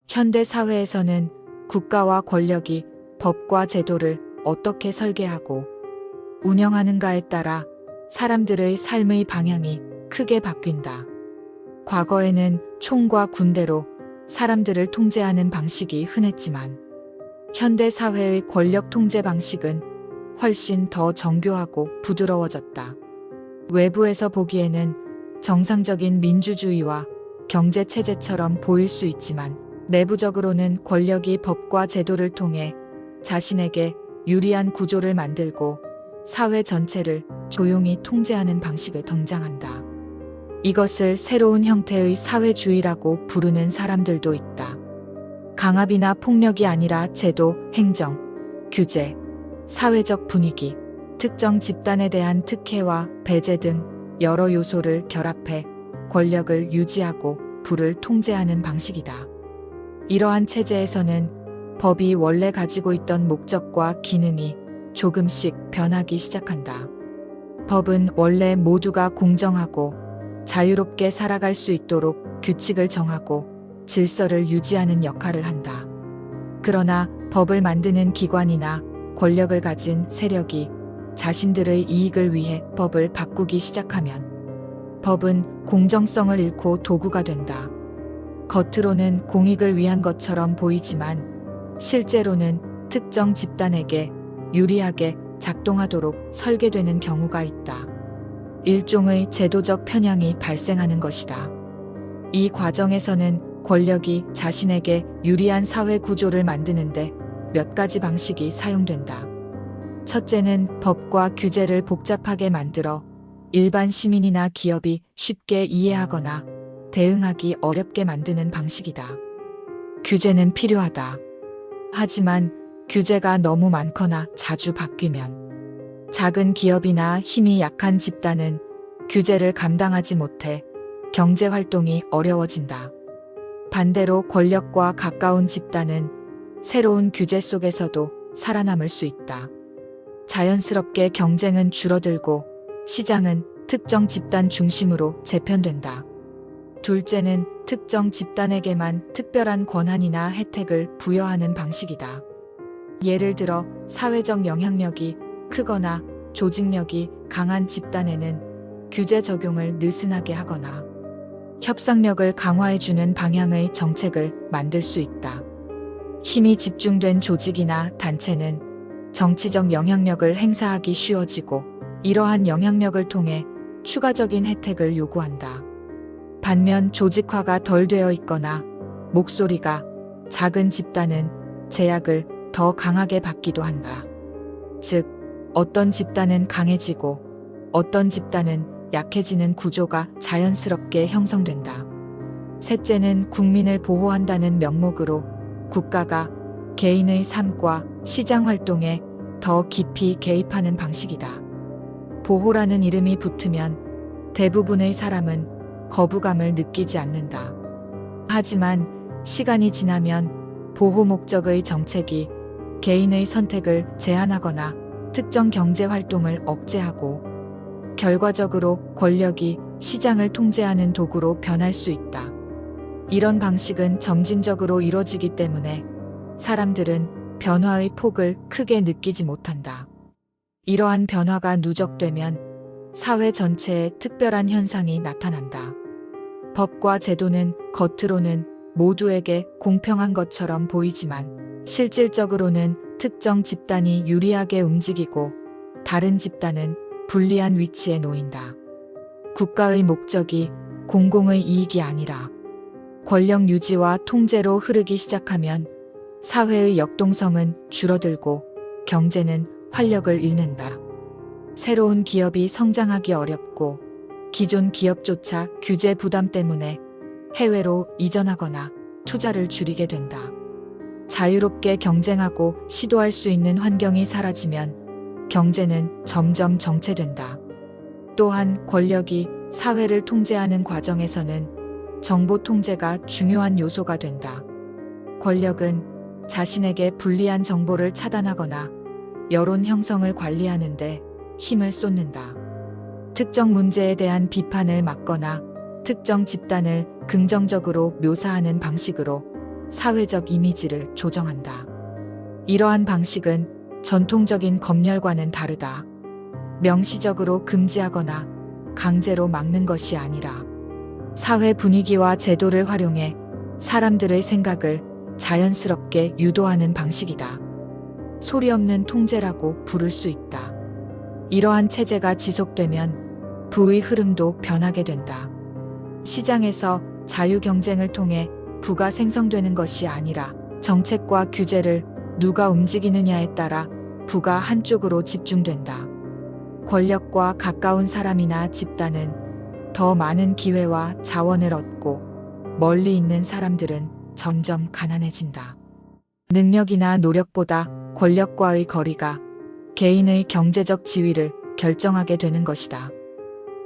현대 사회에서는 국가와 권력이 법과 제도를 어떻게 설계하고 운영하는가에 따라 사람들의 삶의 방향이 크게 바뀐다. 과거에는 총과 군대로 사람들을 통제하는 방식이 흔했지만 현대 사회의 권력 통제 방식은 훨씬 더 정교하고 부드러워졌다. 외부에서 보기에는 정상적인 민주주의와 경제 체제처럼 보일 수 있지만 내부적으로는 권력이 법과 제도를 통해 자신에게 유리한 구조를 만들고 사회 전체를 조용히 통제하는 방식을 등장한다. 이것을 새로운 형태의 사회주의라고 부르는 사람들도 있다. 강압이나 폭력이 아니라 제도, 행정, 규제, 사회적 분위기, 특정 집단에 대한 특혜와 배제 등 여러 요소를 결합해 권력을 유지하고 부를 통제하는 방식이다. 이러한 체제에서는 법이 원래 가지고 있던 목적과 기능이 조금씩 변하기 시작한다. 법은 원래 모두가 공정하고 자유롭게 살아갈 수 있도록 규칙을 정하고 질서를 유지하는 역할을 한다. 그러나 법을 만드는 기관이나 권력을 가진 세력이 자신들의 이익을 위해 법을 바꾸기 시작하면 법은 공정성을 잃고 도구가 된다. 겉으로는 공익을 위한 것처럼 보이지만 실제로는 특정 집단에게 유리하게 작동하도록 설계되는 경우가 있다. 일종의 제도적 편향이 발생하는 것이다. 이 과정에서는 권력이 자신에게 유리한 사회 구조를 만드는데 몇 가지 방식이 사용된다. 첫째는 법과 규제를 복잡하게 만들어 일반 시민이나 기업이 쉽게 이해하거나 대응하기 어렵게 만드는 방식이다. 규제는 필요하다. 하지만 규제가 너무 많거나 자주 바뀌면 작은 기업이나 힘이 약한 집단은 규제를 감당하지 못해 경제 활동이 어려워진다. 반대로 권력과 가까운 집단은 새로운 규제 속에서도 살아남을 수 있다. 자연스럽게 경쟁은 줄어들고 시장은 특정 집단 중심으로 재편된다. 둘째는 특정 집단에게만 특별한 권한이나 혜택을 부여하는 방식이다. 예를 들어 사회적 영향력이 크거나 조직력이 강한 집단에는 규제 적용을 느슨하게 하거나 협상력을 강화해주는 방향의 정책을 만들 수 있다. 힘이 집중된 조직이나 단체는 정치적 영향력을 행사하기 쉬워지고 이러한 영향력을 통해 추가적인 혜택을 요구한다. 반면 조직화가 덜 되어 있거나 목소리가 작은 집단은 제약을 더 강하게 받기도 한다. 즉, 어떤 집단은 강해지고 어떤 집단은 약해지는 구조가 자연스럽게 형성된다. 셋째는 국민을 보호한다는 명목으로 국가가 개인의 삶과 시장 활동에 더 깊이 개입하는 방식이다. 보호라는 이름이 붙으면 대부분의 사람은 거부감을 느끼지 않는다. 하지만 시간이 지나면 보호 목적의 정책이 개인의 선택을 제한하거나 특정 경제 활동을 억제하고 결과적으로 권력이 시장을 통제하는 도구로 변할 수 있다. 이런 방식은 점진적으로 이뤄지기 때문에 사람들은 변화의 폭을 크게 느끼지 못한다. 이러한 변화가 누적되면 사회 전체에 특별한 현상이 나타난다. 법과 제도는 겉으로는 모두에게 공평한 것처럼 보이지만 실질적으로는 특정 집단이 유리하게 움직이고 다른 집단은 불리한 위치에 놓인다. 국가의 목적이 공공의 이익이 아니라 권력 유지와 통제로 흐르기 시작하면 사회의 역동성은 줄어들고 경제는 활력을 잃는다. 새로운 기업이 성장하기 어렵고 기존 기업조차 규제 부담 때문에 해외로 이전하거나 투자를 줄이게 된다. 자유롭게 경쟁하고 시도할 수 있는 환경이 사라지면 경제는 점점 정체된다. 또한 권력이 사회를 통제하는 과정에서는 정보 통제가 중요한 요소가 된다. 권력은 자신에게 불리한 정보를 차단하거나 여론 형성을 관리하는데 힘을 쏟는다. 특정 문제에 대한 비판을 막거나 특정 집단을 긍정적으로 묘사하는 방식으로 사회적 이미지를 조정한다. 이러한 방식은 전통적인 검열과는 다르다. 명시적으로 금지하거나 강제로 막는 것이 아니라 사회 분위기와 제도를 활용해 사람들의 생각을 자연스럽게 유도하는 방식이다. 소리 없는 통제라고 부를 수 있다. 이러한 체제가 지속되면 부의 흐름도 변하게 된다. 시장에서 자유 경쟁을 통해 부가 생성되는 것이 아니라 정책과 규제를 누가 움직이느냐에 따라 부가 한쪽으로 집중된다. 권력과 가까운 사람이나 집단은 더 많은 기회와 자원을 얻고 멀리 있는 사람들은 점점 가난해진다. 능력이나 노력보다 권력과의 거리가 개인의 경제적 지위를 결정하게 되는 것이다.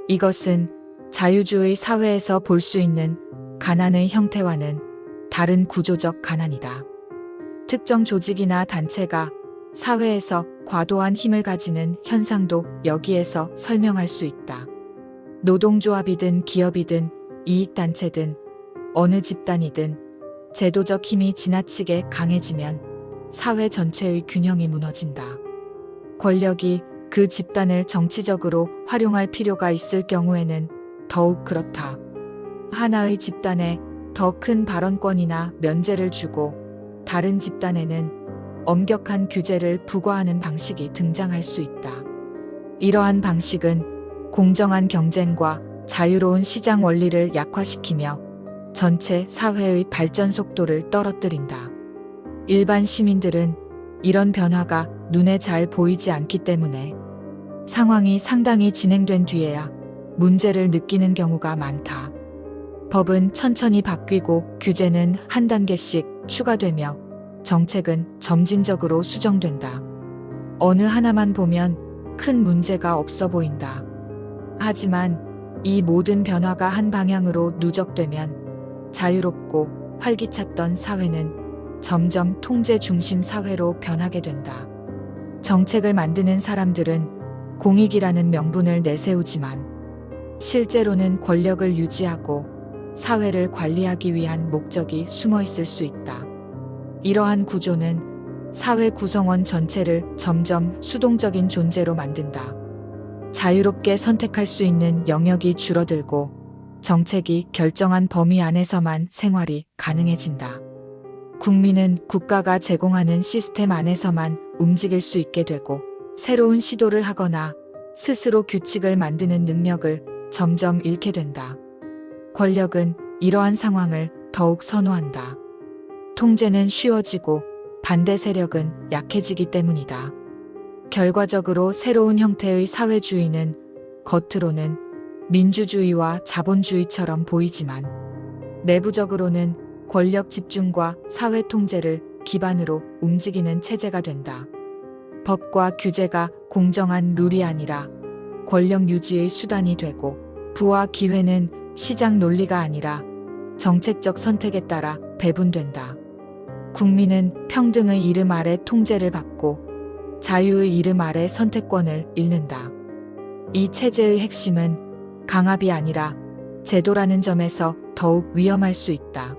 이것은 자유주의 사회에서 볼 수 있는 가난의 형태와는 다른 구조적 가난이다. 특정 조직이나 단체가 사회에서 과도한 힘을 가지는 현상도 여기에서 설명할 수 있다. 노동조합이든 기업이든 이익단체든 어느 집단이든 제도적 힘이 지나치게 강해지면 사회 전체의 균형이 무너진다. 권력이 그 집단을 정치적으로 활용할 필요가 있을 경우에는 더욱 그렇다. 하나의 집단에 더 큰 발언권이나 면제를 주고 다른 집단에는 엄격한 규제를 부과하는 방식이 등장할 수 있다. 이러한 방식은 공정한 경쟁과 자유로운 시장 원리를 약화시키며 전체 사회의 발전 속도를 떨어뜨린다. 일반 시민들은 이런 변화가 눈에 잘 보이지 않기 때문에 상황이 상당히 진행된 뒤에야 문제를 느끼는 경우가 많다. 법은 천천히 바뀌고 규제는 한 단계씩 추가되며 정책은 점진적으로 수정된다. 어느 하나만 보면 큰 문제가 없어 보인다. 하지만 이 모든 변화가 한 방향으로 누적되면 자유롭고 활기찼던 사회는 점점 통제 중심 사회로 변하게 된다. 정책을 만드는 사람들은 공익이라는 명분을 내세우지만 실제로는 권력을 유지하고 사회를 관리하기 위한 목적이 숨어 있을 수 있다. 이러한 구조는 사회 구성원 전체를 점점 수동적인 존재로 만든다. 자유롭게 선택할 수 있는 영역이 줄어들고 정책이 결정한 범위 안에서만 생활이 가능해진다. 국민은 국가가 제공하는 시스템 안에서만 움직일 수 있게 되고 새로운 시도를 하거나 스스로 규칙을 만드는 능력을 점점 잃게 된다. 권력은 이러한 상황을 더욱 선호한다. 통제는 쉬워지고 반대 세력은 약해지기 때문이다. 결과적으로 새로운 형태의 사회주의는 겉으로는 민주주의와 자본주의처럼 보이지만 내부적으로는 권력 집중과 사회 통제를 기반으로 움직이는 체제가 된다. 법과 규제가 공정한 룰이 아니라 권력 유지의 수단이 되고 부와 기회는 시장 논리가 아니라 정책적 선택에 따라 배분된다. 국민은 평등의 이름 아래 통제를 받고 자유의 이름 아래 선택권을 잃는다. 이 체제의 핵심은 강압이 아니라 제도라는 점에서 더욱 위험할 수 있다.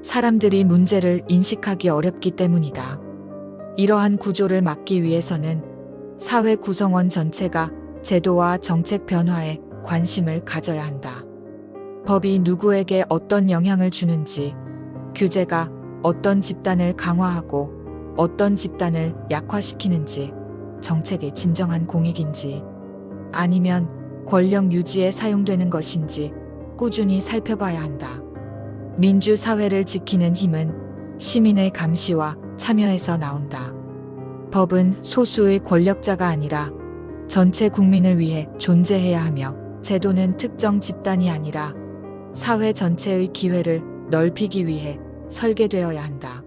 사람들이 문제를 인식하기 어렵기 때문이다. 이러한 구조를 막기 위해서는 사회 구성원 전체가 제도와 정책 변화에 관심을 가져야 한다. 법이 누구에게 어떤 영향을 주는지, 규제가 어떤 집단을 강화하고 어떤 집단을 약화시키는지, 정책의 진정한 공익인지, 아니면 권력 유지에 사용되는 것인지 꾸준히 살펴봐야 한다. 민주사회를 지키는 힘은 시민의 감시와 참여에서 나온다. 법은 소수의 권력자가 아니라 전체 국민을 위해 존재해야 하며 제도는 특정 집단이 아니라 사회 전체의 기회를 넓히기 위해 설계되어야 한다.